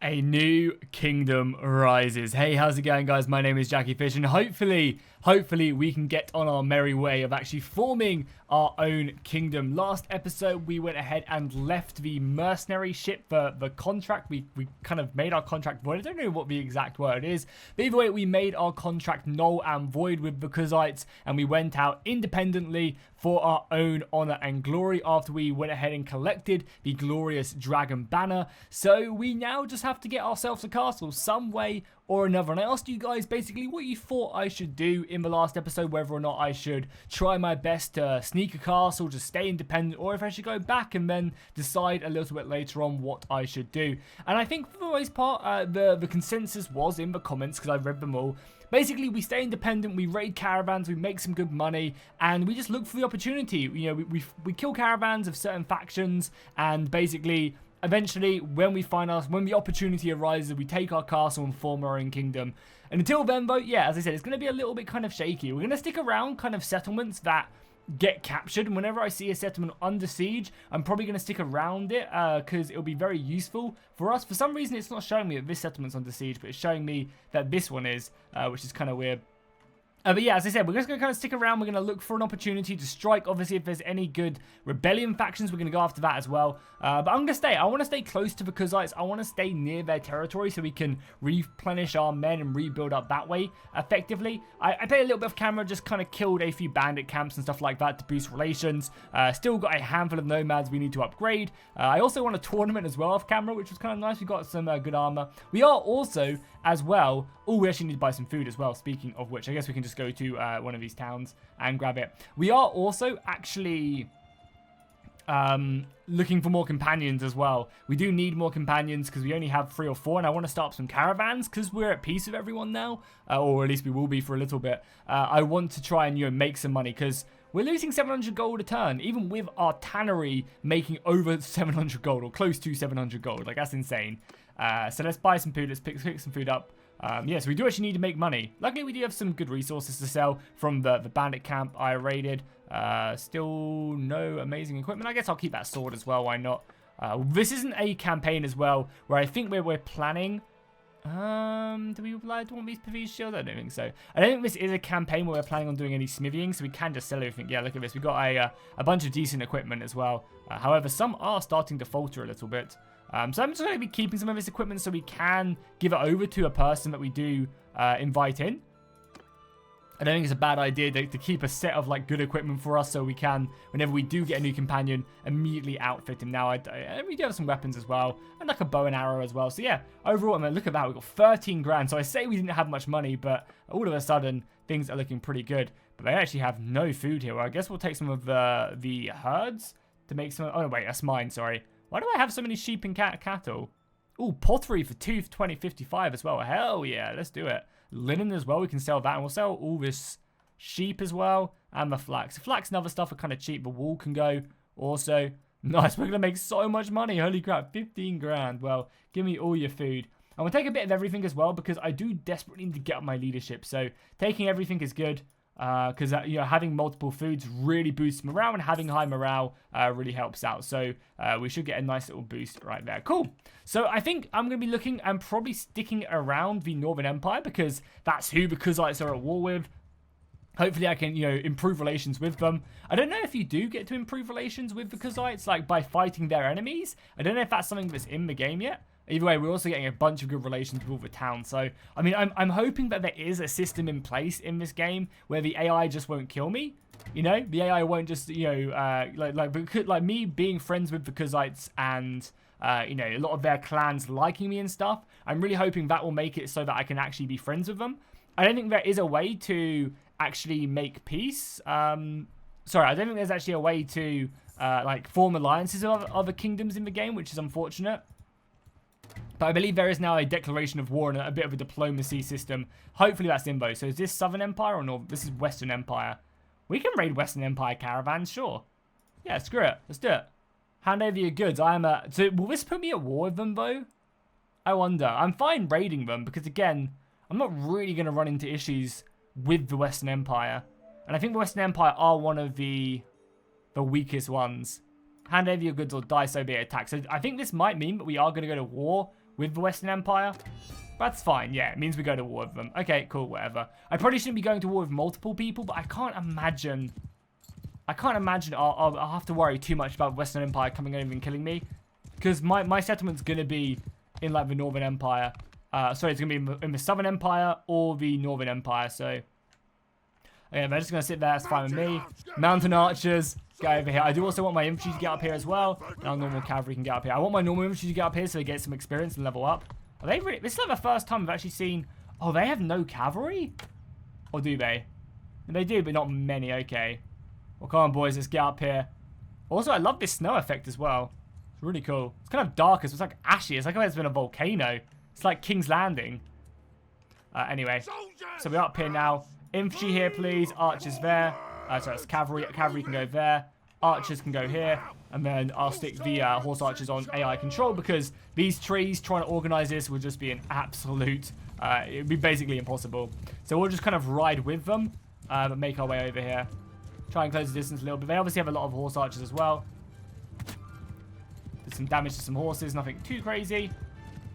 A new kingdom rises. Hey, how's it going, guys? My name is Jackie Fish, and hopefully we can get on our merry way of actually forming our own kingdom. Last episode, we went ahead and left the mercenary ship for the contract. We kind of made our contract void. I don't know what the exact word is, but either way, we made our contract null and void with the Khuzaites, and we went out independently for our own honor and glory after we went ahead and collected the glorious dragon banner. So we now just have to get ourselves a castle some way or another. And I asked you guys basically what you thought I should do in the last episode, whether or not I should try my best to sneak a castle, just stay independent, or if I should go back and then decide a little bit later on what I should do. And I think for the most part, the consensus was in the comments, because I've read them all. Basically, we stay independent, we raid caravans, we make some good money, and we just look for the opportunity. You know, we kill caravans of certain factions, and basically, eventually, when the opportunity arises, we take our castle and form our own kingdom. And until then, though, yeah, as I said, it's going to be a little bit kind of shaky. We're going to stick around kind of settlements that get captured, and whenever I see a settlement under siege, I'm probably going to stick around it because it'll be very useful for us. For some reason, it's not showing me that this settlement's under siege, but it's showing me that this one is, which is kind of weird. But yeah, as I said, we're just going to kind of stick around. We're going to look for an opportunity to strike. Obviously, if there's any good rebellion factions, we're going to go after that as well. But I'm going to stay. I want to stay close to the Khuzaites. I want to stay near their territory so we can replenish our men and rebuild up that way effectively. I played a little bit of camera, just kind of killed a few bandit camps and stuff like that to boost relations. Still got a handful of nomads we need to upgrade. I also won a tournament as well off camera, which was kind of nice. We got some good armor. We are also, as well... Oh, we actually need to buy some food as well. Speaking of which, I guess we can just go to one of these towns and grab it. We are also actually looking for more companions as well. We do need more companions because we only have 3 or 4, and I want to start up some caravans because we're at peace with everyone now, or at least we will be for a little bit. I want to try and, you know, make some money because we're losing 700 gold a turn, even with our tannery making over 700 gold or close to 700 gold. Like, that's insane. So let's buy some food. Let's pick some food up. Yeah, so we do actually need to make money. Luckily, we do have some good resources to sell from the bandit camp I raided. Still no amazing equipment. I guess I'll keep that sword as well. Why not? This isn't a campaign as well where I think we're planning... do we want these shields? I don't think so. I don't think this is a campaign where we're planning on doing any smithing, so we can just sell everything. Yeah, look at this. We've got a bunch of decent equipment as well. However, some are starting to falter a little bit. So I'm just going to be keeping some of this equipment so we can give it over to a person that we do invite in. I don't think it's a bad idea to keep a set of like good equipment for us so we can, whenever we do get a new companion, immediately outfit him. Now, we do have some weapons as well, and like a bow and arrow as well. So yeah, overall, I mean, look at that. We've got 13 grand. So I say we didn't have much money, but all of a sudden, things are looking pretty good. But they actually have no food here. Well, I guess we'll take some of the herds to make some... Oh, no, wait, that's mine, sorry. Why do I have so many sheep and cattle? Oh, pottery for 220.55 as well. Hell yeah, let's do it. Linen as well, we can sell that. And we'll sell all this sheep as well. And the flax. The flax and other stuff are kind of cheap. The wool can go also. Nice, we're going to make so much money. Holy crap, 15 grand. Well, give me all your food. And we'll take a bit of everything as well because I do desperately need to get up my leadership. So taking everything is good. Because you know, having multiple foods really boosts morale, and having high morale really helps out. So we should get a nice little boost right there. Cool. So I think I'm going to be looking and probably sticking around the Northern Empire because that's who the Khuzaites are at war with. Hopefully I can, you know, improve relations with them. I don't know if you do get to improve relations with the Khuzaites, like by fighting their enemies. I don't know if that's something that's in the game yet. Either way, we're also getting a bunch of good relations with all the towns. So, I mean, I'm hoping that there is a system in place in this game where the AI just won't kill me. You know, the AI won't just, you know, like me being friends with the Khuzaites and, you know, a lot of their clans liking me and stuff. I'm really hoping that will make it so that I can actually be friends with them. I don't think there is a way to actually make peace. Sorry, I don't think there's actually a way to, like, form alliances with other kingdoms in the game, which is unfortunate. But I believe there is now a declaration of war and a bit of a diplomacy system. Hopefully that's Imbo. So is this Southern Empire or North? This is Western Empire. We can raid Western Empire caravans, sure. Yeah, screw it. Let's do it. Hand over your goods. So will this put me at war with them, though? I wonder. I'm fine raiding them because, again, I'm not really going to run into issues with the Western Empire. And I think the Western Empire are one of the weakest ones. Hand over your goods or die, so be it. Attack. So I think this might mean that we are going to go to war with the Western Empire. That's fine. Yeah, it means we go to war with them. Okay, cool, whatever. I probably shouldn't be going to war with multiple people, but I can't imagine I'll have to worry too much about Western Empire coming over and killing me. Because my settlement's going to be in, like, the Northern Empire. Sorry, it's going to be in the Southern Empire or the Northern Empire, so... Okay, they're just going to sit there. That's fine with me. Mountain archers, get over here. I do also want my infantry to get up here as well. Now normal cavalry can get up here. I want my normal infantry to get up here so they get some experience and level up. Are they really... This is like the first time I've actually seen... Oh, they have no cavalry? Or do they? They do, but not many. Okay. Well, come on, boys. Let's get up here. Also, I love this snow effect as well. It's really cool. It's kind of dark. It's like ashy. It's like there's been a volcano. It's like King's Landing. Anyway. So we're up here now. Infantry here, please. Archers there. Sorry, it's cavalry. Cavalry can go there. Archers can go here. And then I'll stick the horse archers on AI control because these trees trying to organize this would just be an absolute... it would be basically impossible. So we'll just kind of ride with them. But make our way over here. Try and close the distance a little bit. They obviously have a lot of horse archers as well. Did some damage to some horses. Nothing too crazy.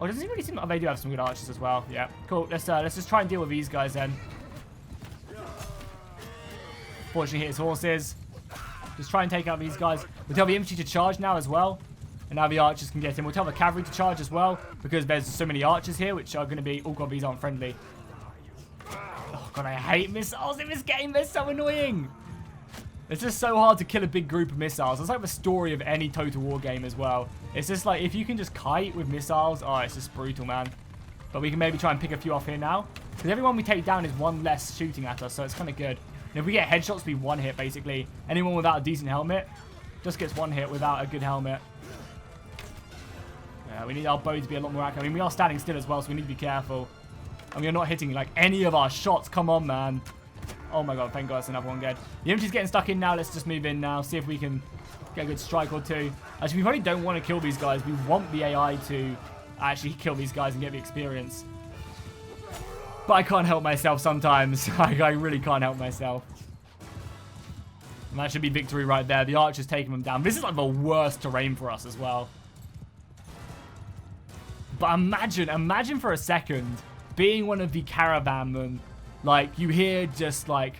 Oh, doesn't it really seem like they do have some good archers as well. Yeah, cool. Let's just try and deal with these guys then. Fortunately, hit his horses. Just try and take out these guys. We'll tell the infantry to charge now as well. And now the archers can get in. We'll tell the cavalry to charge as well. Because there's so many archers here, which are going to be... Oh, God, these aren't friendly. Oh, God, I hate missiles in this game. They're so annoying. It's just so hard to kill a big group of missiles. It's like the story of any Total War game as well. It's just like, if you can just kite with missiles, oh, it's just brutal, man. But we can maybe try and pick a few off here now. Because everyone we take down is one less shooting at us, so it's kind of good. And if we get headshots, we one hit, basically. Anyone without a decent helmet just gets one hit without a good helmet. Yeah, we need our bow to be a lot more accurate. I mean, we are standing still as well, so we need to be careful. And we are not hitting, like, any of our shots. Come on, man. Oh my God, thank God that's another one good. The infantry's getting stuck in now. Let's just move in now. See if we can get a good strike or two. Actually, we probably don't want to kill these guys. We want the AI to actually kill these guys and get the experience. But I can't help myself sometimes. I really can't help myself. And that should be victory right there. The archer's taking them down. This is like the worst terrain for us as well. But imagine for a second being one of the caravanmen. Like, you hear just like,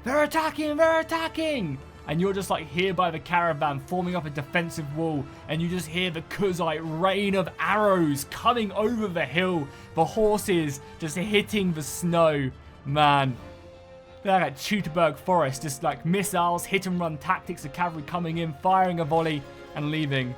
they're attacking! And you're just like here by the caravan forming up a defensive wall. And you just hear the Khuzait rain of arrows coming over the hill. The horses just hitting the snow. Man. They're like Teutoburg Forest. Just like missiles, hit and run tactics. The cavalry coming in, firing a volley and leaving.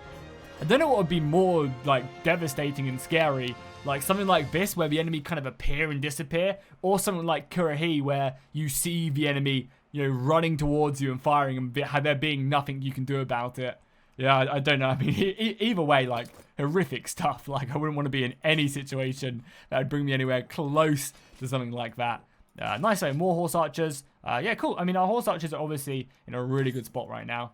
I don't know what would be more like devastating and scary. Like something like this where the enemy kind of appear and disappear. Or something like Kurahi where you see the enemy, you know, running towards you and firing and there being nothing you can do about it. Yeah, I don't know. I mean, either way, like, horrific stuff. Like, I wouldn't want to be in any situation that would bring me anywhere close to something like that. Nice, though. More horse archers. Yeah, cool. I mean, our horse archers are obviously in a really good spot right now.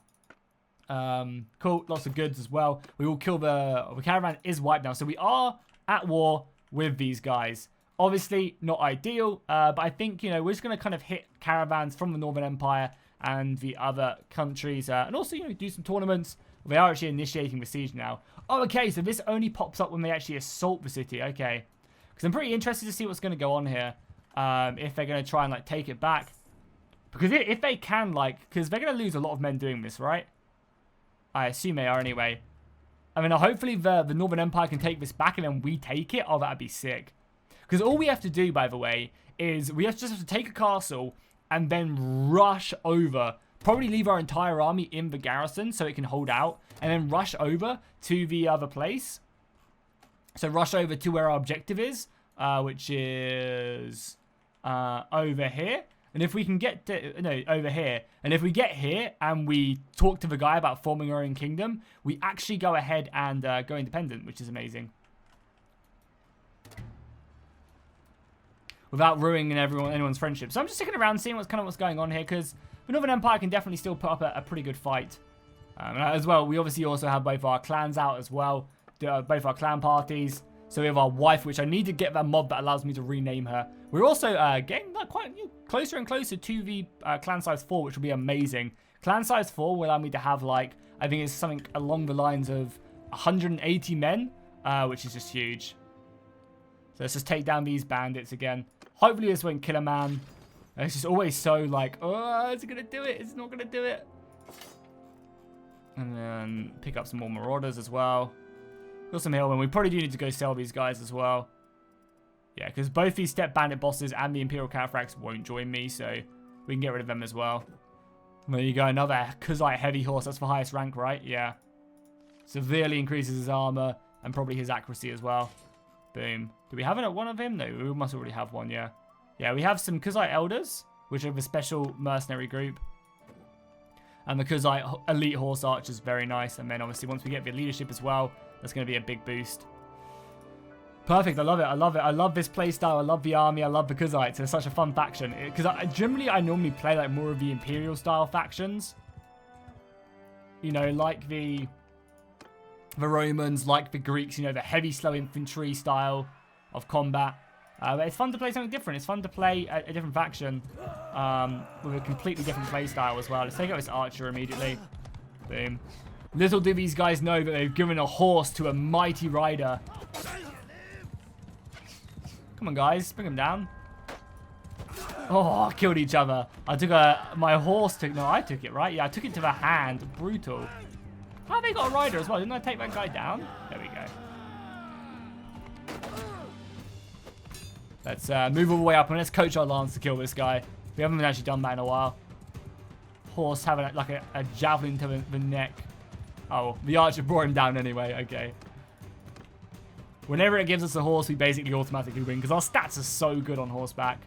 Cool. Lots of goods as well. We will kill the caravan is wiped now. So we are at war with these guys. Obviously, not ideal, but I think, you know, we're just going to kind of hit caravans from the Northern Empire and the other countries, and also, you know, do some tournaments. They are actually initiating the siege now. Oh, okay, so this only pops up when they actually assault the city. Okay, because I'm pretty interested to see what's going to go on here. If they're going to try and, like, take it back. Because if they can, like, because they're going to lose a lot of men doing this, right? I assume they are anyway. I mean, hopefully the Northern Empire can take this back and then we take it. Oh, that'd be sick. Because all we have to do, by the way, is we just have to take a castle and then rush over. Probably leave our entire army in the garrison so it can hold out. And then rush over to the other place. So rush over to where our objective is, which is over here. And if we can get to, no, over here. And if we get here and we talk to the guy about forming our own kingdom, we actually go ahead and go independent, which is amazing. Without ruining anyone's friendship. So I'm just sticking around seeing what's going on here, because the Northern Empire can definitely still put up a pretty good fight. As well, we obviously also have both our clans out as well. Both our clan parties. So we have our wife, which I need to get that mod that allows me to rename her. We're also getting quite closer and closer to the clan size 4, which will be amazing. Clan size 4 will allow me to have, like, I think it's something along the lines of 180 men. which is just huge. So let's just take down these bandits again. Hopefully this won't kill a man. It's just always so like, oh, is it going to do it? It's not going to do it. And then pick up some more marauders as well. Got some healmen. We probably do need to go sell these guys as well. Yeah, because both these step bandit bosses and the Imperial Cataphracts won't join me, so we can get rid of them as well. And there you go, another Khuzait heavy horse. That's for highest rank, right? Yeah. Severely increases his armor and probably his accuracy as well. Boom. Do we have one of him? No, we must already have one, yeah. Yeah, we have some Khuzait Elders, which are a special mercenary group. And the Khuzait Elite Horse Archers, very nice. And then obviously once we get the leadership as well, that's going to be a big boost. Perfect, I love it, I love it. I love this playstyle, I love the army, I love the Khuzaits. It's such a fun faction. Because I normally play like more of the Imperial style factions. You know, like the Romans, like the Greeks, you know, the heavy slow infantry style of combat. But it's fun to play something different. It's fun to play a different faction with a completely different play style as well. Let's take out this archer immediately. Boom. Little do these guys know that they've given a horse to a mighty rider. Come on, guys. Bring him down. Oh, killed each other. I took my horse took... No, I took it, right? Yeah, I took it to the hand. Brutal. Oh, they got a rider as well. Didn't I take that guy down? There we go. Let's move all the way up and let's coach our lance to kill this guy. We haven't actually done that in a while. Horse having like a javelin to the neck. Oh, the archer brought him down anyway. Okay. Whenever it gives us a horse, we basically automatically win because our stats are so good on horseback.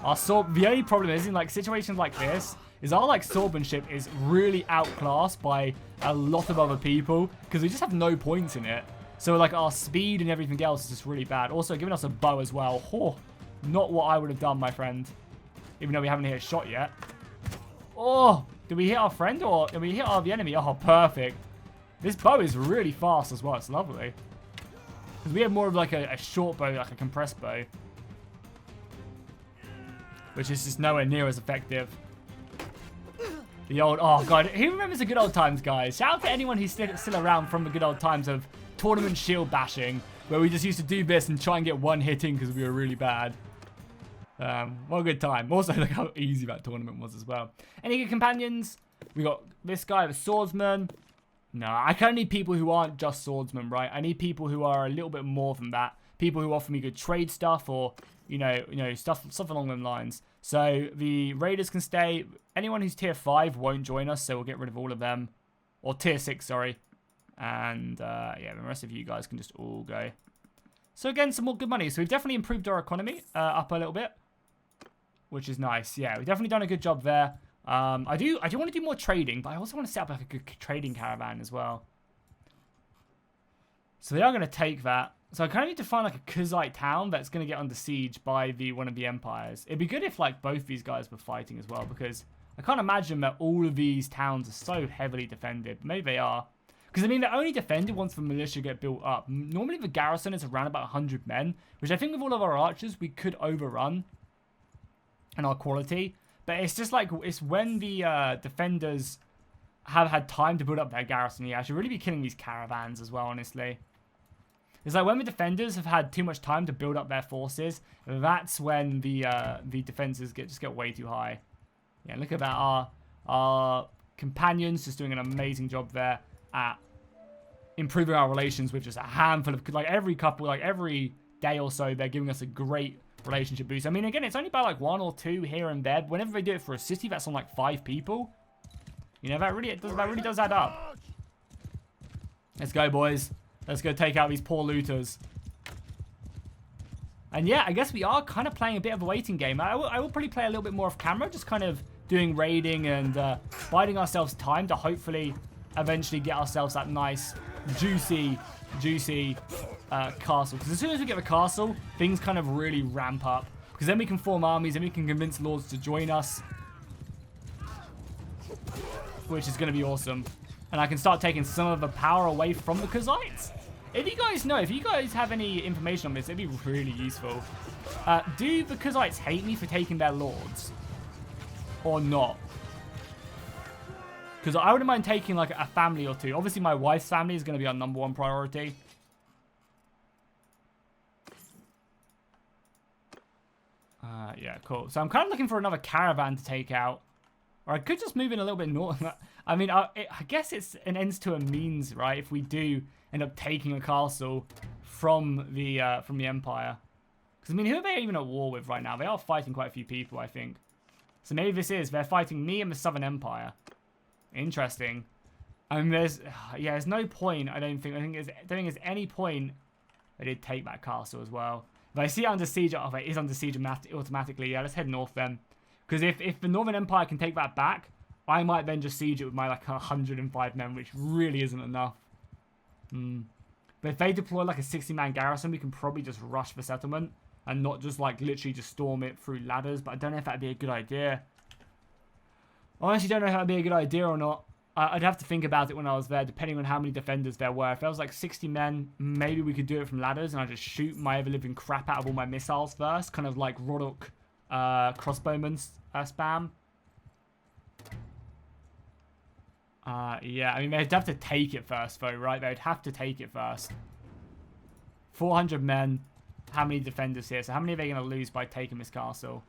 Our sword, the only problem is in like situations like this is our like swordsmanship is really outclassed by a lot of other people because we just have no points in it. So like our speed and everything else is just really bad. Also giving us a bow as well. Oh, not what I would have done, my friend. Even though we haven't hit a shot yet. Oh, did we hit our friend or did we hit the enemy? Oh, perfect. This bow is really fast as well. It's lovely. Because we have more of like a short bow, like a compressed bow. Which is just nowhere near as effective. The old... Oh, God. Who remembers the good old times, guys? Shout out to anyone who's still around from the good old times of tournament shield bashing. Where we just used to do this and try and get one hit in because we were really bad. What a good time. Also, look how easy that tournament was as well. Any good companions? We got this guy, the swordsman. No, I kind of need people who aren't just swordsmen, right? I need people who are a little bit more than that. People who offer me good trade stuff or... You know, stuff along those lines. So the raiders can stay. Anyone who's tier 5 won't join us, so we'll get rid of all of them. Or tier 6, sorry. And yeah, the rest of you guys can just all go. So again, some more good money. So we've definitely improved our economy up a little bit, which is nice. Yeah, we've definitely done a good job there. I do want to do more trading, but I also want to set up like a good trading caravan as well. So they are going to take that. So I kind of need to find like a Khuzait town that's going to get under siege by one of the empires. It'd be good if like both these guys were fighting as well because I can't imagine that all of these towns are so heavily defended. Maybe they are. Because I mean they're only defended once the militia get built up. Normally the garrison is around about 100 men, which I think with all of our archers we could overrun and our quality. But it's just like it's when the defenders have had time to build up their garrison. Yeah, I should really be killing these caravans as well, honestly. It's like when the defenders have had too much time to build up their forces, that's when the defenses just get way too high. Yeah, look at that. Our companions just doing an amazing job there at improving our relations with just a handful of, like every couple, like every day or so, they're giving us a great relationship boost. I mean, again, it's only by like 1 or 2 here and there. But whenever they do it for a city, that's on like 5 people. You know, that really does add up. Let's go, boys. Let's go take out these poor looters. And yeah, I guess we are kind of playing a bit of a waiting game. I will probably play a little bit more off camera, just kind of doing raiding and biding ourselves time to hopefully eventually get ourselves that nice, juicy castle. Because as soon as we get the castle, things kind of really ramp up. Because then we can form armies and we can convince lords to join us. Which is going to be awesome. And I can start taking some of the power away from the Khuzaites. If you guys know, if you guys have any information on this, it'd be really useful. Do the Khuzaites hate me for taking their lords? Or not? Because I wouldn't mind taking like a family or two. Obviously, my wife's family is going to be our #1 priority. Yeah, cool. So I'm kind of looking for another caravan to take out. Or I could just move in a little bit north. I mean, I guess it's an ends to a means, right? If we do end up taking a castle from the Empire. Because, I mean, who are they even at war with right now? They are fighting quite a few people, I think. So maybe they're fighting me and the Southern Empire. Interesting. I mean, there's no point, I don't think there's any point they did take that castle as well. If I see it under siege, oh, it is under siege automatically. Yeah, let's head north then. Because if the Northern Empire can take that back, I might then just siege it with my, like, 105 men, which really isn't enough. But if they deploy, like, a 60-man garrison, we can probably just rush the settlement and not just, like, literally just storm it through ladders. But I don't know if that'd be a good idea. I honestly don't know if that'd be a good idea or not. I'd have to think about it when I was there, depending on how many defenders there were. If there was like 60 men, maybe we could do it from ladders, and I just shoot my ever-living crap out of all my missiles first, kind of like Rodok crossbowman spam. Yeah, I mean, they'd have to take it first, though, right? They'd have to take it first. 400 men. How many defenders here? So how many are they going to lose by taking this castle?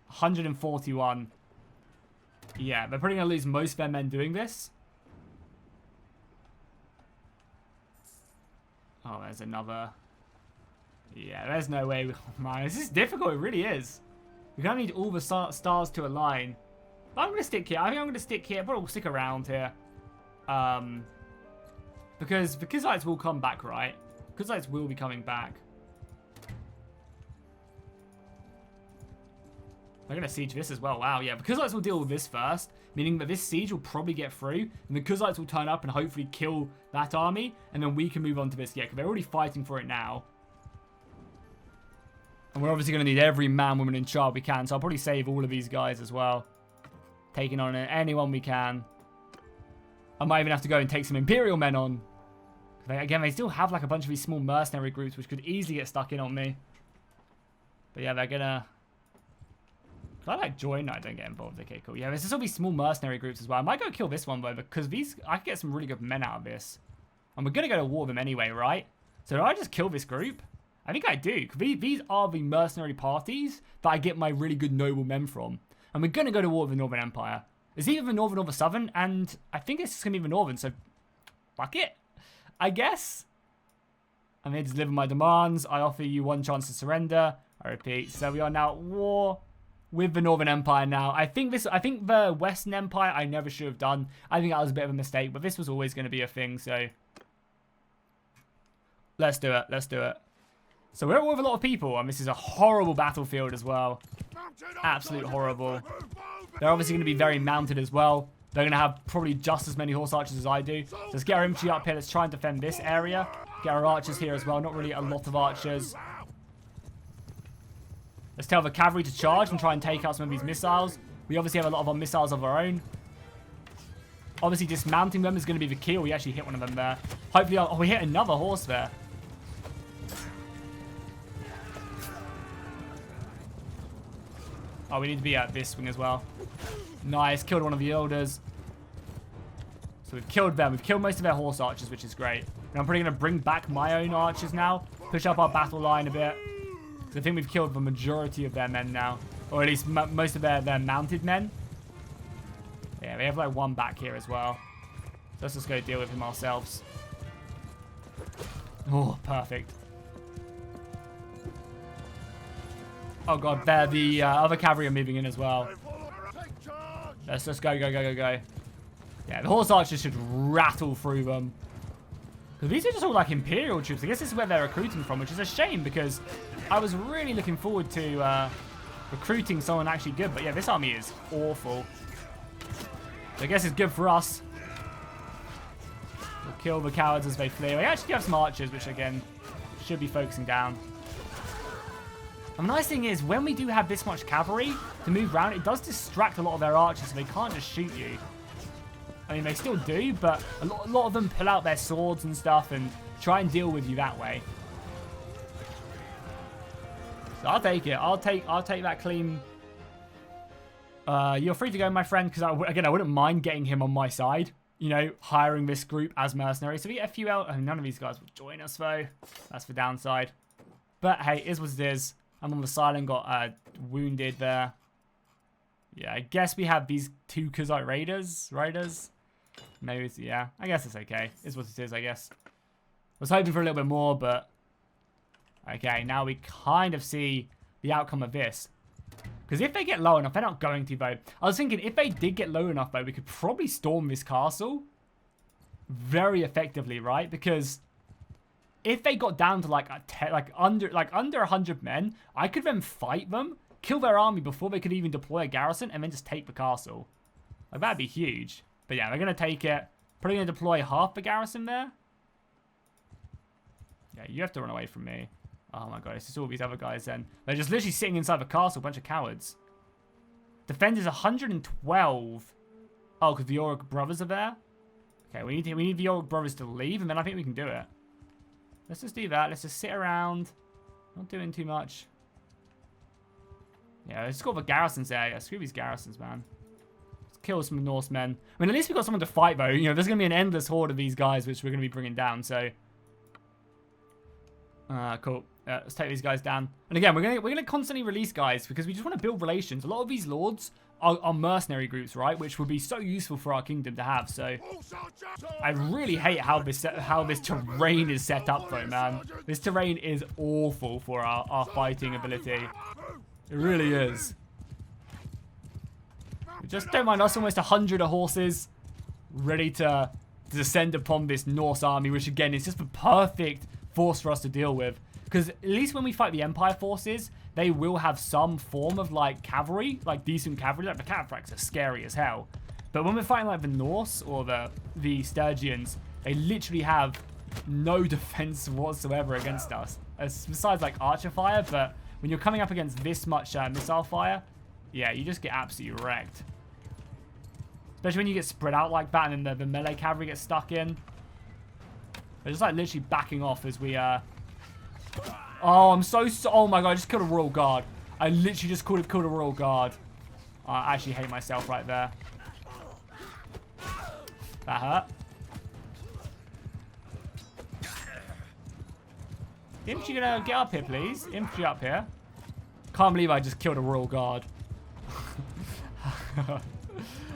141. Yeah, they're probably going to lose most of their men doing this. Oh, there's another. Yeah, there's no way. Oh, man, this is difficult. It really is. We're going to need all the stars to align. But I'm going to stick here. I think I'm going to stick here. But we'll stick around here. Because the Khuzaits will come back, right? Khuzaits will be coming back. They're going to siege this as well. Wow, yeah. The Khuzaits will deal with this first, meaning that this siege will probably get through, and the Khuzaits will turn up and hopefully kill that army, and then we can move on to this. Yeah, because they're already fighting for it now. And we're obviously going to need every man, woman, and child we can, so I'll probably save all of these guys as well. Taking on anyone we can. I might even have to go and take some Imperial men on. Again, they still have like a bunch of these small mercenary groups, which could easily get stuck in on me. But yeah, they're going to... Can I like join? No, I don't get involved. Okay, cool. Yeah, there's still these small mercenary groups as well. I might go kill this one though, because I could get some really good men out of this. And we're going to go to war with them anyway, right? So do I just kill this group? I think I do. These are the mercenary parties that I get my really good noble men from. And we're going to go to war with the Northern Empire. It's either the Northern or the Southern, and I think it's going to be the Northern, so fuck it, I guess. I'm here to deliver my demands. I offer you one chance to surrender. I repeat. So we are now at war with the Northern Empire now. I think the Western Empire I never should have done. I think that was a bit of a mistake, but this was always going to be a thing, so let's do it. Let's do it. So we're at war with a lot of people, and this is a horrible battlefield as well. Absolute horrible. They're obviously going to be very mounted as well. They're going to have probably just as many horse archers as I do. So let's get our infantry up here. Let's try and defend this area. Get our archers here as well. Not really a lot of archers. Let's tell the cavalry to charge and try and take out some of these missiles. We obviously have a lot of our missiles of our own. Obviously, dismounting them is going to be the key. We actually hit one of them there. Hopefully, oh, we hit another horse there. Oh, we need to be at this wing as well. Nice. Killed one of the elders. So we've killed them. We've killed most of their horse archers, which is great. And I'm probably going to bring back my own archers now. Push up our battle line a bit. I think we've killed the majority of their men now. Or at least most of their mounted men. Yeah, we have like one back here as well. So let's just go deal with him ourselves. Oh, perfect. Oh god, there the other cavalry are moving in as well. Let's just go, go, go, go, go. Yeah, the horse archers should rattle through them. Because these are just all like Imperial troops. I guess this is where they're recruiting from, which is a shame because I was really looking forward to recruiting someone actually good. But yeah, this army is awful. So I guess it's good for us. We'll kill the cowards as they flee. We actually have some archers, which again, should be focusing down. And the nice thing is, when we do have this much cavalry to move around, it does distract a lot of their archers, so they can't just shoot you. I mean, they still do, but a lot of them pull out their swords and stuff and try and deal with you that way. So I'll take it. I'll take that clean You're free to go, my friend, because again, I wouldn't mind getting him on my side. You know, hiring this group as mercenaries. So we get a few out. I mean, none of these guys will join us, though. That's the downside. But, hey, it is what it is. I'm on the silent, got wounded there. Yeah, I guess we have these 2 Khuzait raiders. Maybe it's, yeah, I guess it's okay. It's what it is, I guess. Was hoping for a little bit more, but... Okay, now we kind of see the outcome of this. Because if they get low enough, they're not going to, though. I was thinking, if they did get low enough, though, we could probably storm this castle very effectively, right? Because if they got down to, like, under 100 men, I could then fight them, kill their army before they could even deploy a garrison, and then just take the castle. Like, that'd be huge. But yeah, they're going to take it. Probably going to deploy half the garrison there. Yeah, you have to run away from me. Oh my god, it's just all these other guys then. They're just literally sitting inside the castle, a bunch of cowards. Defenders 112. Oh, because the Auric brothers are there? Okay, we need the Auric brothers to leave, and then I think we can do it. Let's just do that. Let's just sit around. Not doing too much. Yeah, let's go for garrisons there. Yeah, screw these garrisons, man. Let's kill some Norsemen. I mean, at least we've got someone to fight, though. You know, there's going to be an endless horde of these guys, which we're going to be bringing down, so... Cool. Let's take these guys down. And again, we're gonna constantly release guys because we just want to build relations. A lot of these lords are mercenary groups, right? Which would be so useful for our kingdom to have. So I really hate how this terrain is set up, though, man. This terrain is awful for our fighting ability. It really is. Just don't mind us, almost 100 horses ready to descend upon this Norse army, which again is just the perfect force for us to deal with. Because at least when we fight the Empire forces, they will have some form of, like, cavalry, like decent cavalry. Like, the cataphracts are scary as hell. But when we're fighting, like, the Norse or the Sturgians, they literally have no defense whatsoever against us. Besides, like, archer fire. But when you're coming up against this much missile fire, yeah, you just get absolutely wrecked. Especially when you get spread out like that and then the melee cavalry gets stuck in. They're just, like, literally backing off as we, Oh, I'm so... Oh, my God. I just killed a Royal Guard. I literally just killed a Royal Guard. I actually hate myself right there. That hurt. Infantry gonna get up here, please. Infantry up here. Can't believe I just killed a Royal Guard.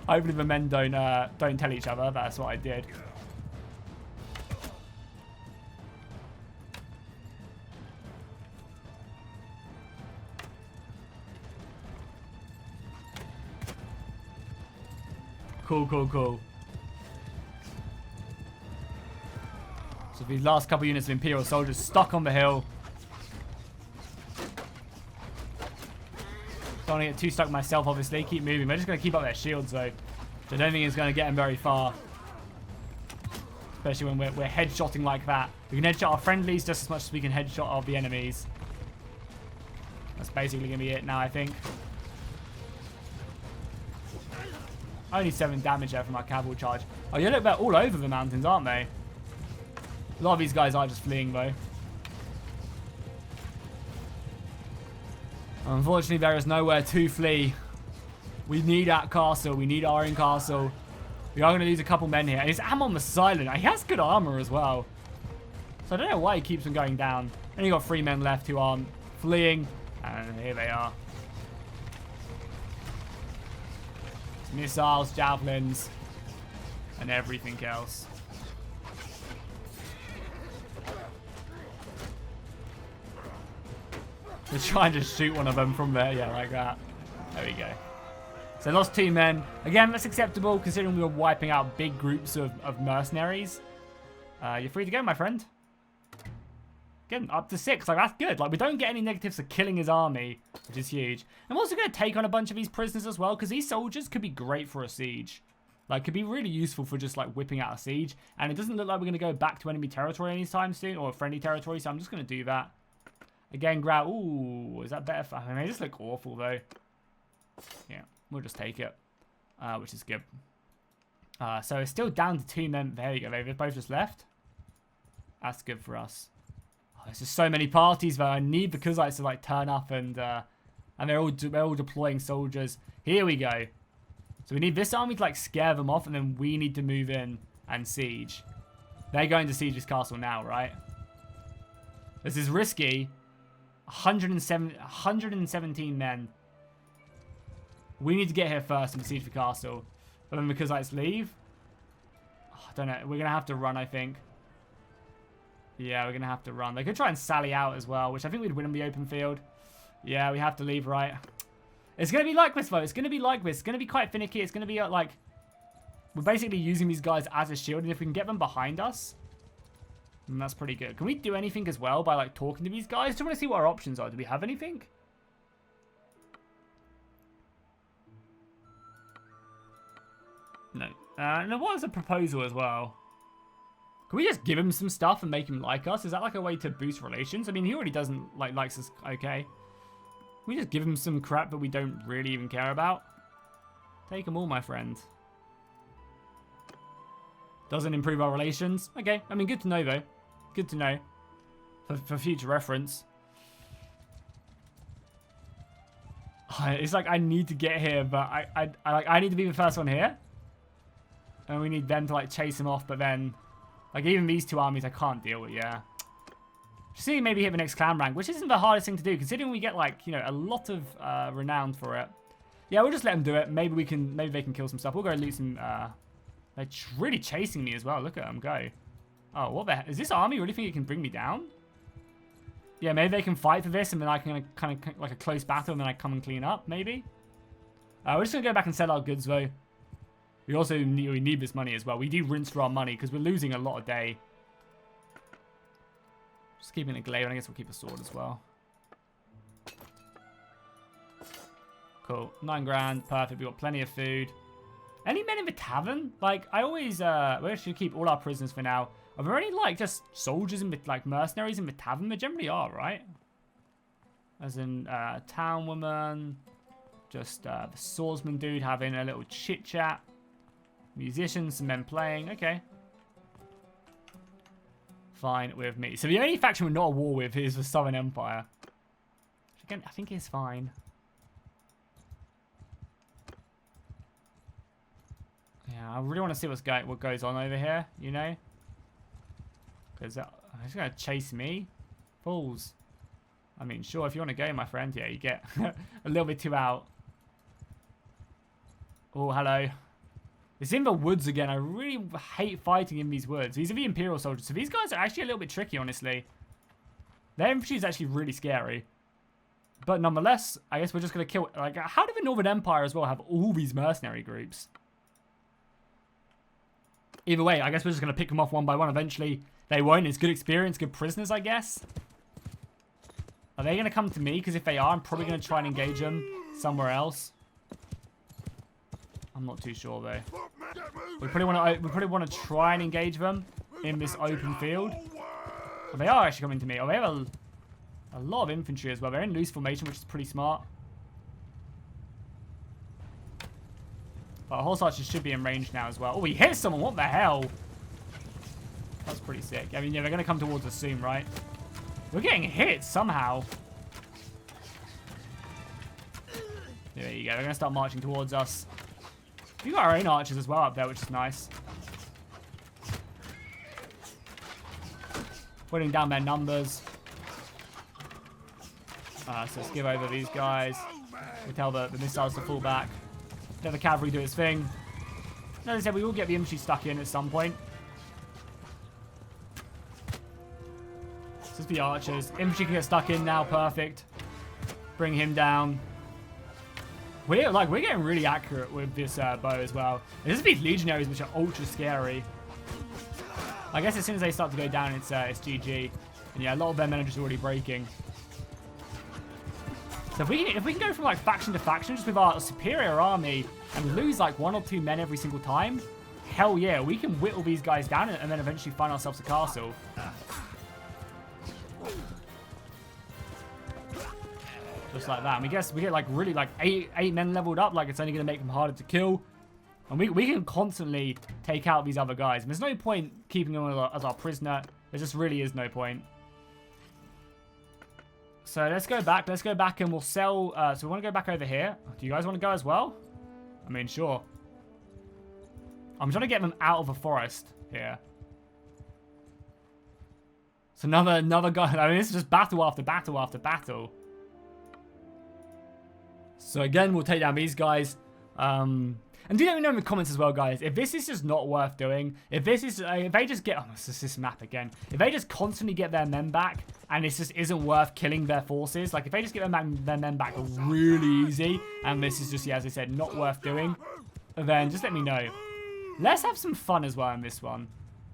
Hopefully the men don't tell each other that's what I did. Cool, cool, cool. So these last couple units of Imperial soldiers stuck on the hill. Don't want to get too stuck myself, obviously. Keep moving. We're just going to keep up their shields, though. Which I don't think is going to get them very far. Especially when we're headshotting like that. We can headshot our friendlies just as much as we can headshot of the enemies. That's basically going to be it now, I think. Only 7 damage there from our cavalry charge. Oh, yeah, look, they're all over the mountains, aren't they? A lot of these guys are just fleeing, though. Unfortunately, there is nowhere to flee. We need that castle. We need our own castle. We are going to lose a couple men here. And it's Amon the Silent. He has good armor as well. So I don't know why he keeps on going down. Only got 3 men left who aren't fleeing. And here they are. Missiles, javelins, and everything else. Let's try and just shoot one of them from there. Yeah, like that. There we go. So lost 2 men. Again, that's acceptable considering we were wiping out big groups of mercenaries. You're free to go, my friend. Getting up to 6. Like, that's good. Like, we don't get any negatives for killing his army, which is huge. I'm also going to take on a bunch of these prisoners as well, because these soldiers could be great for a siege. Like, could be really useful for just, like, whipping out a siege. And it doesn't look like we're going to go back to enemy territory anytime soon, or friendly territory, so I'm just going to do that. Again, grab... Ooh, is that better? I mean, they just look awful, though. Yeah, we'll just take it, which is good. So it's still down to 2 men. There you go. They've both just left. That's good for us. There's just so many parties that I need the Khuzaits to, like, turn up and And they're all deploying soldiers. Here we go. So we need this army to like scare them off, and then we need to move in and siege. They're going to siege this castle now, right? This is risky. 117 men. We need to get here first and siege the castle. But then because Khuzaits leave, I don't know. We're going to have to run, I think. Yeah, we're going to have to run. They could try and sally out as well, which I think we'd win on the open field. Yeah, we have to leave, right? It's going to be like this, though. It's going to be like this. It's going to be quite finicky. It's going to be like... We're basically using these guys as a shield, and if we can get them behind us, then that's pretty good. Can we do anything as well by, like, talking to these guys? Do you want to see what our options are? Do we have anything? No. No, what is a proposal as well? Can we just give him some stuff and make him like us? Is that like a way to boost relations? I mean, he already doesn't likes us. Okay. Can we just give him some crap that we don't really even care about? Take them all, my friend. Doesn't improve our relations. Okay. I mean, good to know, though. Good to know. For future reference. It's like I need to get here, but I need to be the first one here. And we need them to, like, chase him off, but then... Like, even these two armies I can't deal with, yeah. Just see maybe hit the next clan rank, which isn't the hardest thing to do, considering we get, like, you know, a lot of renown for it. Yeah, we'll just let them do it. Maybe they can kill some stuff. We'll go loot some... They're really chasing me as well. Look at them go. Oh, what the heck? Is this army really think it can bring me down? Yeah, maybe they can fight for this, and then I can kind of, like, a close battle, and then I come and clean up, maybe? We're just going to go back and sell our goods, though. We also need this money as well. We do rinse for our money because we're losing a lot a day. Just keeping a glaive, and I guess we'll keep a sword as well. Cool. 9 grand. Perfect. We've got plenty of food. Any men in the tavern? Like, I always... we actually keep all our prisoners for now. Are there any, like, just soldiers and, like, mercenaries in the tavern? There generally are, right? As in, town woman. Just, the swordsman dude having a little chit-chat. Musicians, some men playing. Okay. Fine with me. So the only faction we're not at war with is the Southern Empire. Which again, I think is fine. Yeah, I really want to see what goes on over here, you know? Because it's going to chase me. Fools. I mean, sure, if you want to go, my friend, yeah, you get a little bit too out. Oh, hello. It's in the woods again. I really hate fighting in these woods. These are the Imperial soldiers. So these guys are actually a little bit tricky, honestly. Their infantry is actually really scary. But nonetheless, I guess we're just going to kill... Like, how did the Northern Empire as well have all these mercenary groups? Either way, I guess we're just going to pick them off one by one. Eventually, they won't. It's good experience, good prisoners, I guess. Are they going to come to me? Because if they are, I'm probably going to try and engage them somewhere else. I'm not too sure though. We probably want to try and engage them in this open field. But they are actually coming to me. Oh, they have a lot of infantry as well. They're in loose formation, which is pretty smart. But horse archers should be in range now as well. Oh, he hit someone. What the hell? That's pretty sick. I mean, yeah, they're going to come towards us soon, right? We're getting hit somehow. There you go. They're going to start marching towards us. We've got our own archers as well up there, which is nice. Putting down their numbers. So let's give over these guys. We tell the missiles to fall back. Let the cavalry do its thing. As I said, we will get the infantry stuck in at some point. This is the archers. Infantry can get stuck in now. Perfect. Bring him down. We're getting really accurate with this bow as well. And this is these legionaries, which are ultra scary. I guess as soon as they start to go down, it's GG. And yeah, a lot of their men are just already breaking. So if we can go from like faction to faction just with our superior army and lose like 1 or 2 men every single time, hell yeah, we can whittle these guys down and then eventually find ourselves a castle. Just like that. And we get like really like 8 men leveled up. Like it's only going to make them harder to kill. And we can constantly take out these other guys. And there's no point keeping them as our prisoner. There just really is no point. So let's go back. Let's go back and we'll sell. So we want to go back over here. Do you guys want to go as well? I mean, sure. I'm trying to get them out of the forest here. So another guy. I mean, this is just battle after battle after battle. So again, we'll take down these guys. And do let me know in the comments as well, guys, if this is just not worth doing. If this is, if they just get, oh, it's just this map again. If they just constantly get their men back, and it just isn't worth killing their forces, like if they just get their men back really easy, and this is just, yeah, as I said, not worth doing, then just let me know. Let's have some fun as well in this one.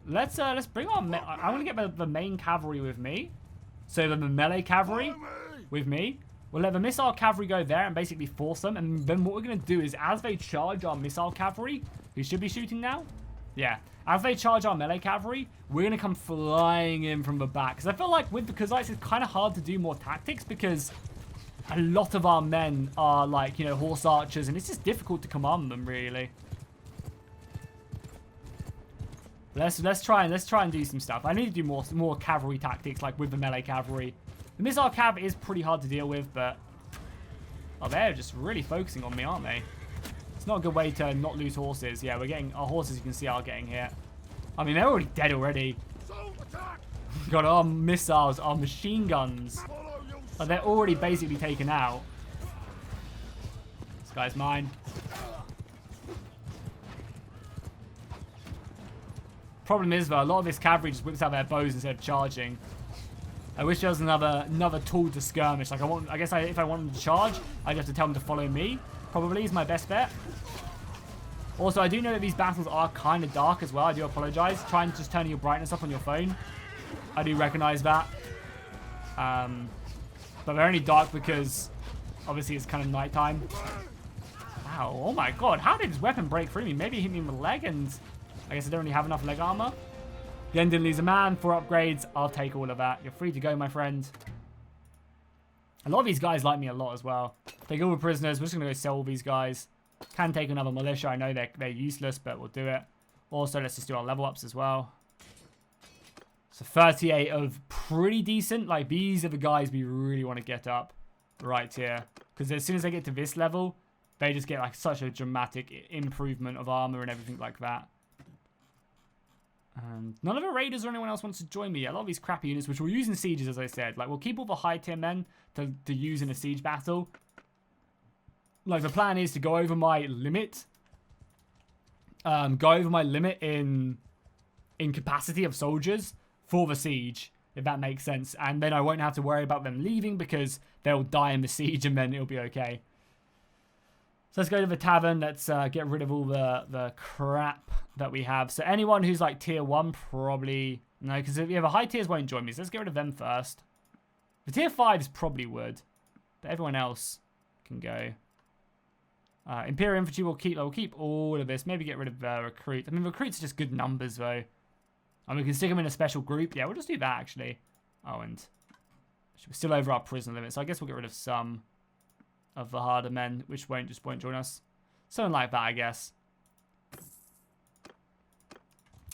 Let's bring our, I want to get the main cavalry with me. So the melee cavalry with me. We'll let the missile cavalry go there and basically force them. And then what we're going to do is as they charge our missile cavalry, who should be shooting now? Yeah. As they charge our melee cavalry, we're going to come flying in from the back. Because I feel like with the Khuzaits, it's kind of hard to do more tactics because a lot of our men are like, you know, horse archers. And it's just difficult to command them, really. Let's try and do some stuff. I need to do more cavalry tactics like with the melee cavalry. The missile cav is pretty hard to deal with, but oh, they're just really focusing on me, aren't they? It's not a good way to not lose horses. Yeah, we're getting our horses. You can see are getting hit. I mean, they're already dead already. Got our missiles, our machine guns. Oh, they're already basically taken out. This guy's mine. Problem is though, a lot of this cavalry just whips out their bows instead of charging. I wish there was another tool to skirmish. Like I guess if I want them to charge, I'd have to tell them to follow me. Probably is my best bet. Also, I do know that these battles are kind of dark as well. I do apologize. Try and just turn your brightness up on your phone. I do recognize that. But they're only dark because obviously it's kind of nighttime. Wow! Oh my god! How did his weapon break through me? Maybe he hit me in the leg, and I guess I don't really have enough leg armor. Again, didn't lose a man. 4 upgrades. I'll take all of that. You're free to go, my friend. A lot of these guys like me a lot as well. Take all the prisoners. We're just going to go sell all these guys. Can take another militia. I know they're useless, but we'll do it. Also, let's just do our level ups as well. So 38 of pretty decent. Like, these are the guys we really want to get up right here. Because as soon as they get to this level, they just get like such a dramatic improvement of armor and everything like that. None of the raiders or anyone else wants to join me. A lot of these crappy units, which we'll use in sieges, as I said. Like, we'll keep all the high tier men to use in a siege battle. Like, the plan is to go over my limit. Go over my limit in capacity of soldiers for the siege, if that makes sense. And then I won't have to worry about them leaving because they'll die in the siege and then it'll be okay. So let's go to the tavern. Let's get rid of all the crap that we have. So anyone who's like tier 1 probably... No, because if you have a high tiers won't join me. So let's get rid of them first. The tier 5s probably would. But everyone else can go. Imperial Infantry will keep all of this. Maybe get rid of recruits. I mean, recruits are just good numbers though. And we can stick them in a special group. Yeah, we'll just do that actually. Oh, and we're still over our prison limit. So I guess we'll get rid of some of the harder men, which won't join us. Something like that, I guess.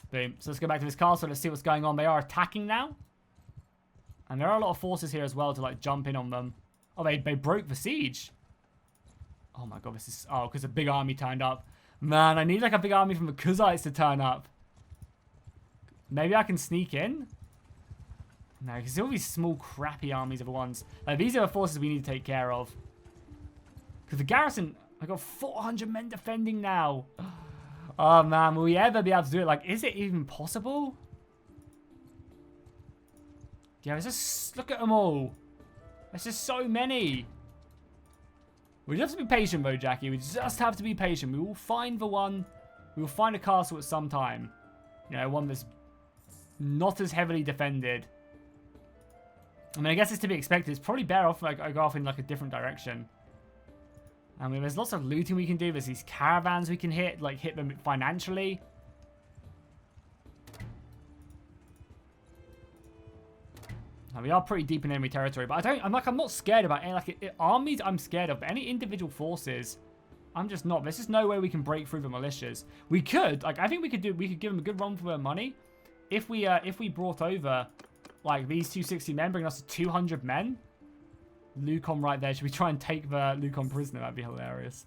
Boom. So let's go back to this castle. Let's see what's going on. They are attacking now. And there are a lot of forces here as well to like jump in on them. Oh, they broke the siege. Oh my god, this is... Oh, because a big army turned up. Man, I need like a big army from the Khuzaits to turn up. Maybe I can sneak in? No, because all these small crappy armies are the ones. Like, these are the forces we need to take care of. Because the garrison... I got 400 men defending now. Oh man, will we ever be able to do it? Like, is it even possible? Yeah, let's just look at them all. There's just so many. We just have to be patient though, Jackie. We just have to be patient. We will find the one. We will find a castle at some time. You know, one that's not as heavily defended. I mean, I guess it's to be expected. It's probably better off like I go off in like a different direction. I mean, there's lots of looting we can do. There's these caravans we can hit, like hit them financially. And we are pretty deep in enemy territory, but I'm not scared about any like armies. I'm scared of, but any individual forces, I'm just not. There's just no way we can break through the militias. We could, like, I think we could give them a good run for their money if we brought over like these 260 men, bringing us to 200 men. Lucon right there. Should we try and take the Lucon prisoner? That'd be hilarious.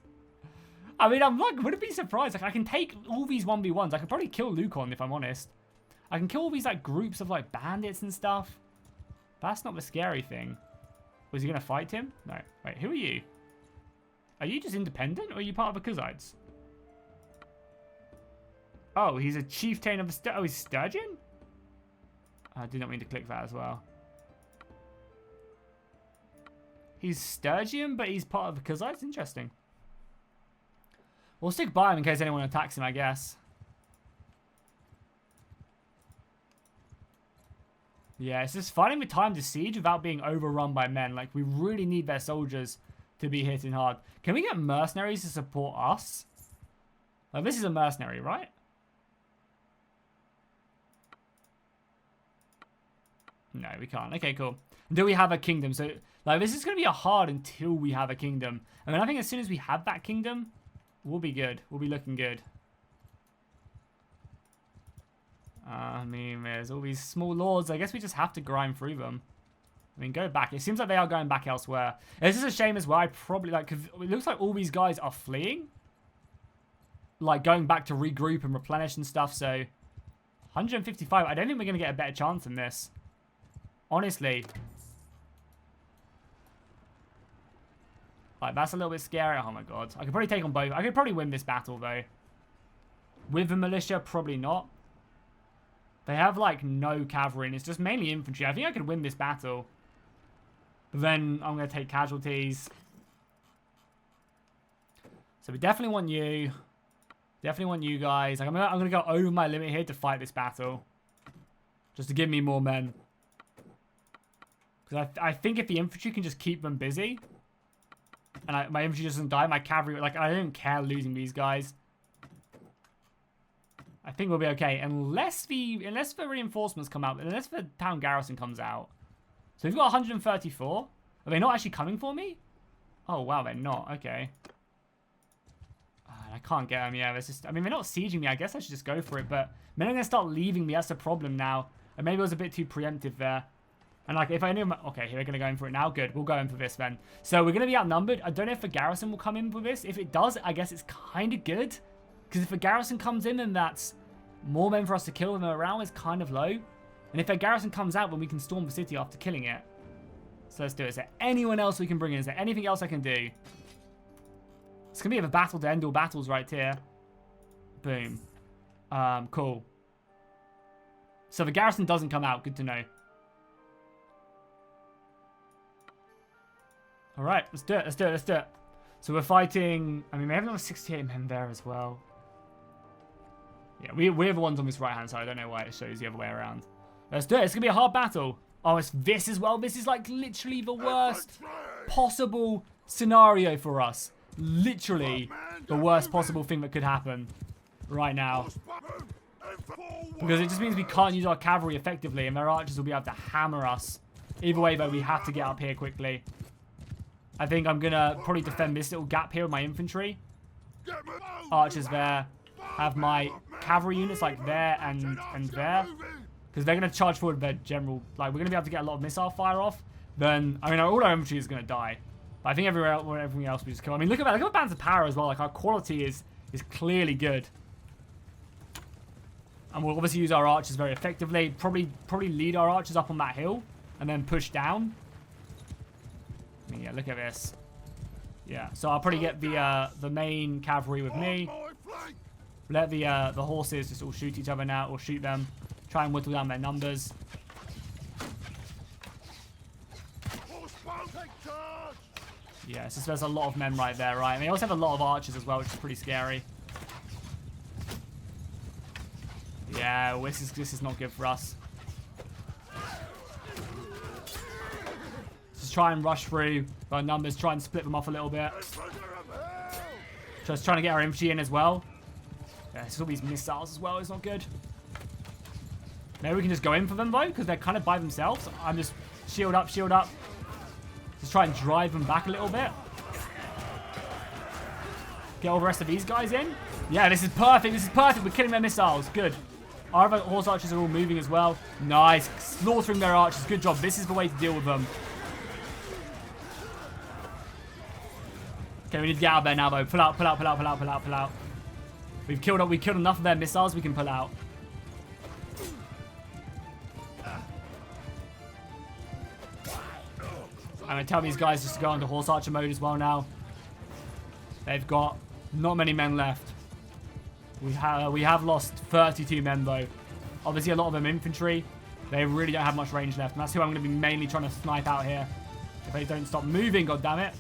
I mean, I'm like, wouldn't be surprised. Like, I can take all these 1v1s. I could probably kill Lucon if I'm honest. I can kill all these like groups of like bandits and stuff. That's not the scary thing. Was he gonna fight him? No. Wait, who are you? Are you just independent, or are you part of the Khuzaits? Oh, he's a chieftain of the oh, he's Sturgeon? I did not mean to click that as well. He's Sturgeon, but he's part of the Khuzaits? Interesting. We'll stick by him in case anyone attacks him, I guess. Yeah, it's just finding the time to siege without being overrun by men. Like, we really need their soldiers to be hitting hard. Can we get mercenaries to support us? Like, this is a mercenary, right? No, we can't. Okay, cool. Until we have a kingdom. So, like, this is going to be a hard until we have a kingdom. I mean, I think as soon as we have that kingdom, we'll be good. We'll be looking good. I mean, there's all these small lords. I guess we just have to grind through them. I mean, go back. It seems like they are going back elsewhere. It's just a shame as well. I probably, like, cause it looks like all these guys are fleeing. Like, going back to regroup and replenish and stuff. So, 155. I don't think we're going to get a better chance than this. Honestly. Like, that's a little bit scary. Oh, my God. I could probably take on both. I could probably win this battle, though. With the militia, probably not. They have, like, no cavalry, and it's just mainly infantry. I think I could win this battle. But then I'm going to take casualties. So we definitely want you. Definitely want you guys. Like, I'm going to go over my limit here to fight this battle. Just to give me more men. Because I think if the infantry can just keep them busy. And my infantry doesn't die, my cavalry... Like, I don't care losing these guys. I think we'll be okay, unless the reinforcements come out, unless the town garrison comes out. So we've got 134. Are they not actually coming for me? Oh wow, they're not. Okay. I can't get them. Yeah, it's just. I mean, they're not sieging me. I guess I should just go for it. But men are gonna start leaving me. That's the problem now. And maybe I was a bit too preemptive there. And like, if I knew, okay, they're gonna go in for it now. Good, we'll go in for this then. So we're gonna be outnumbered. I don't know if the garrison will come in for this. If it does, I guess it's kind of good. Because if a garrison comes in, then that's more men for us to kill, and the morale is kind of low. And if a garrison comes out, then we can storm the city after killing it. So let's do it. Is there anyone else we can bring in? Is there anything else I can do? It's going to be a battle to end all battles right here. Boom. Cool. So the garrison doesn't come out. Good to know. Alright, let's do it. Let's do it. Let's do it. So we're fighting... I mean, we have another 68 men there as well. Yeah, we're the ones on this right-hand side. I don't know why it shows the other way around. Let's do it. It's going to be a hard battle. Oh, it's this as well. This is like literally the worst possible scenario for us. Literally the worst possible thing that could happen right now. Because it just means we can't use our cavalry effectively, and their archers will be able to hammer us. Either way, though, we have to get up here quickly. I think I'm going to probably defend this little gap here with my infantry. Archers there. Have my cavalry units like there and there. Because they're going to charge forward their general. Like, we're going to be able to get a lot of missile fire off. Then, I mean, all our infantry is going to die. But I think everything else we just kill. I mean, look at that. Look at bands of power as well. Like, our quality is clearly good. And we'll obviously use our archers very effectively. Probably lead our archers up on that hill. And then push down. I mean, yeah, look at this. Yeah, so I'll probably get the main cavalry with me. Let the horses just all shoot each other now, or shoot them. Try and whittle down their numbers. Yeah, it's just there's a lot of men right there, right? And they also have a lot of archers as well, which is pretty scary. Yeah, well, this is not good for us. Just try and rush through our numbers, try and split them off a little bit. Just trying to get our infantry in as well. Yeah, it's all these missiles as well. It's not good. Maybe we can just go in for them, though, because they're kind of by themselves. I'm just shield up, shield up. Just try and drive them back a little bit. Get all the rest of these guys in. Yeah, this is perfect. This is perfect. We're killing their missiles. Good. Our other horse archers are all moving as well. Nice. Slaughtering their archers. Good job. This is the way to deal with them. Okay, we need to get out of there now, though. Pull out, pull out, pull out, pull out, pull out, pull out. We killed enough of their missiles. We can pull out. I'm going to tell these guys just to go into horse archer mode as well now. They've got not many men left. We have lost 32 men, though. Obviously, a lot of them infantry. They really don't have much range left. And that's who I'm going to be mainly trying to snipe out here. If they don't stop moving, goddammit.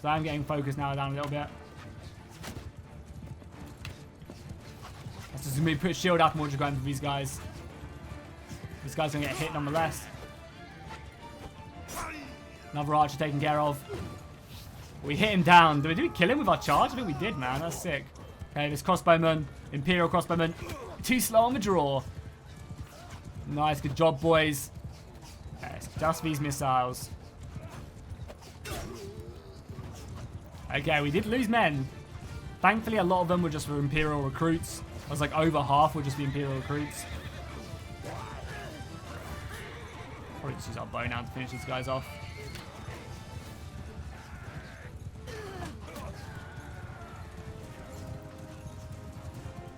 So I'm getting focused now down a little bit. Let's just maybe put shield up and we'll just go in for these guys. This guy's going to get hit nonetheless. Another archer taken care of. We hit him down. Did we kill him with our charge? I think we did, man. That's sick. Okay, this crossbowman. Imperial crossbowman. Too slow on the draw. Nice. Good job, boys. Yes, just these missiles. Okay, we did lose men. Thankfully, a lot of them were just for Imperial recruits. It was like over half were just the Imperial recruits. Probably just use our bow now to finish these guys off.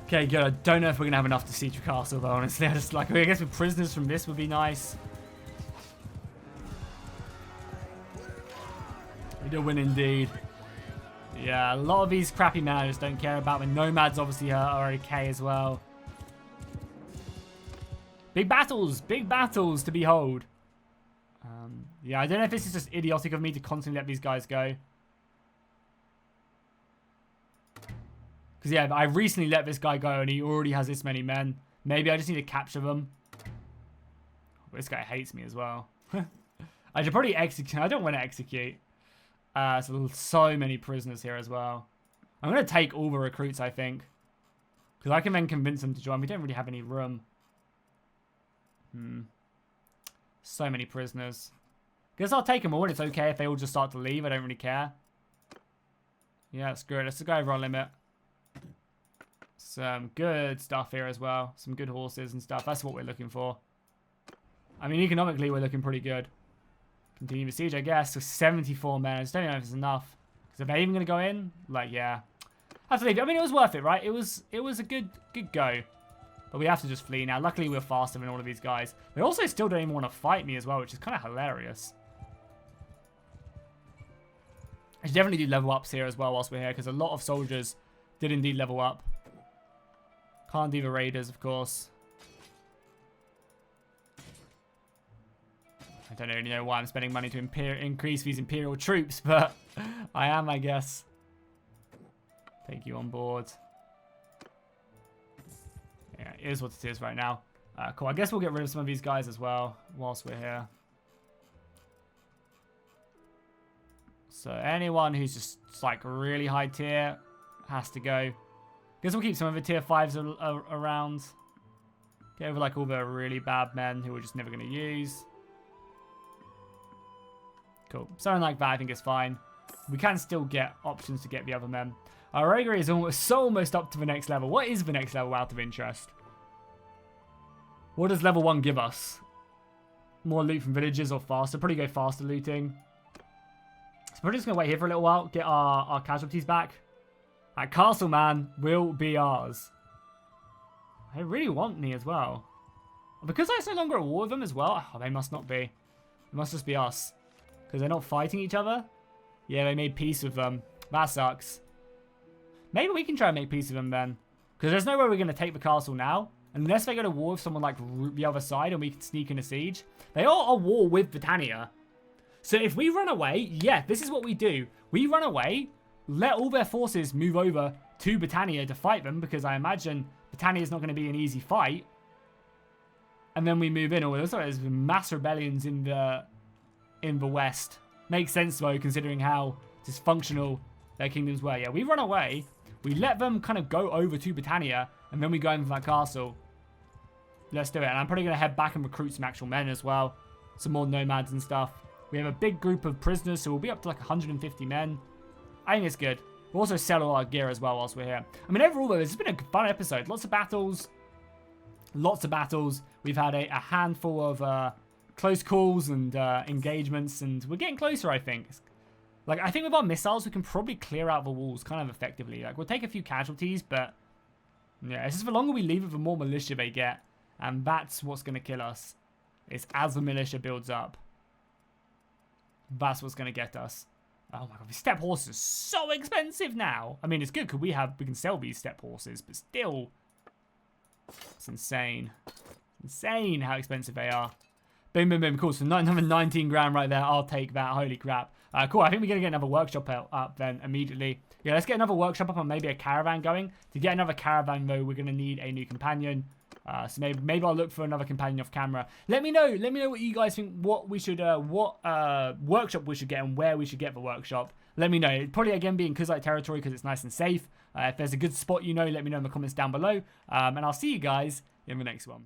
Okay, good. I don't know if we're going to have enough to siege the castle, though, honestly. I guess with prisoners from this would be nice. We do win indeed. Yeah, a lot of these crappy men I just don't care about. The nomads obviously are okay as well. Big battles to behold. Yeah, I don't know if this is just idiotic of me to constantly let these guys go. Because, yeah, I recently let this guy go and he already has this many men. Maybe I just need to capture them. This guy hates me as well. I should probably execute. I don't want to execute. So so many prisoners here as well. I'm going to take all the recruits, I think. Because I can then convince them to join. We don't really have any room. So many prisoners. Guess I'll take them all. It's okay if they all just start to leave. I don't really care. Yeah, screw it. Let's go over our limit. Some good stuff here as well. Some good horses and stuff. That's what we're looking for. I mean, economically, we're looking pretty good. Continue the siege, I guess. So 74 men. I just don't know if it's enough. Because are they even going to go in? Like, yeah. I have to leave. I mean, it was worth it, right? It was a good go. But we have to just flee now. Luckily, we're faster than all of these guys. They also still don't even want to fight me as well, which is kind of hilarious. I should definitely do level ups here as well whilst we're here, because a lot of soldiers did indeed level up. Can't do the raiders, of course. I don't really know why I'm spending money to increase these Imperial troops, but I am, I guess. Take you on board. Yeah, it is what it is right now. Cool. I guess we'll get rid of some of these guys as well whilst we're here. So anyone who's just like really high tier has to go. Guess we'll keep some of the tier 5s around. Get over like all the really bad men who we're just never going to use. Cool. Something like that I think is fine. We can still get options to get the other men. Our roguery is almost up to the next level. What is the next level out of interest? What does level 1 give us? More loot from villages or faster? Probably go faster looting. So we're just going to wait here for a little while. Get our casualties back. That castle, man, will be ours. They really want me as well. Because I'm no longer at war with them as well. Oh, they must not be. It must just be us. Because they're not fighting each other. Yeah, they made peace with them. That sucks. Maybe we can try and make peace with them then. Because there's no way we're going to take the castle now. Unless they go to war with someone like the other side and we can sneak in a siege. They are at war with Britannia. So if we run away, yeah, this is what we do. We run away, let all their forces move over to Britannia to fight them. Because I imagine Britannia is not going to be an easy fight. And then we move in. Or there's mass rebellions in the west. Makes sense though, considering how dysfunctional their kingdoms were. Yeah, we run away. We let them kind of go over to Britannia, and then we go in for that castle. Let's do it. And I'm probably going to head back and recruit some actual men as well. Some more nomads and stuff. We have a big group of prisoners, so we'll be up to like 150 men. I think it's good. We'll also sell all our gear as well whilst we're here. I mean, overall though, this has been a fun episode. Lots of battles. Lots of battles. We've had a handful of close calls and engagements, and we're getting closer, I think. Like, I think with our missiles, we can probably clear out the walls kind of effectively. Like, we'll take a few casualties, but yeah, it's just the longer we leave it, the more militia they get. And that's what's going to kill us. It's as the militia builds up. That's what's going to get us. Oh my god, these step horses are so expensive now. I mean, it's good because we can sell these step horses, but still, it's insane. It's insane how expensive they are. Boom, boom, boom. Cool. So 919 grand right there. I'll take that. Holy crap. Cool. I think we're going to get another workshop up then immediately. Yeah, let's get another workshop up and maybe a caravan going. To get another caravan, though, we're going to need a new companion. So maybe I'll look for another companion off camera. Let me know what you guys think. What workshop we should get and where we should get the workshop. Let me know. It'd probably again be in Khuzait territory because it's nice and safe. If there's a good spot, let me know in the comments down below. And I'll see you guys in the next one.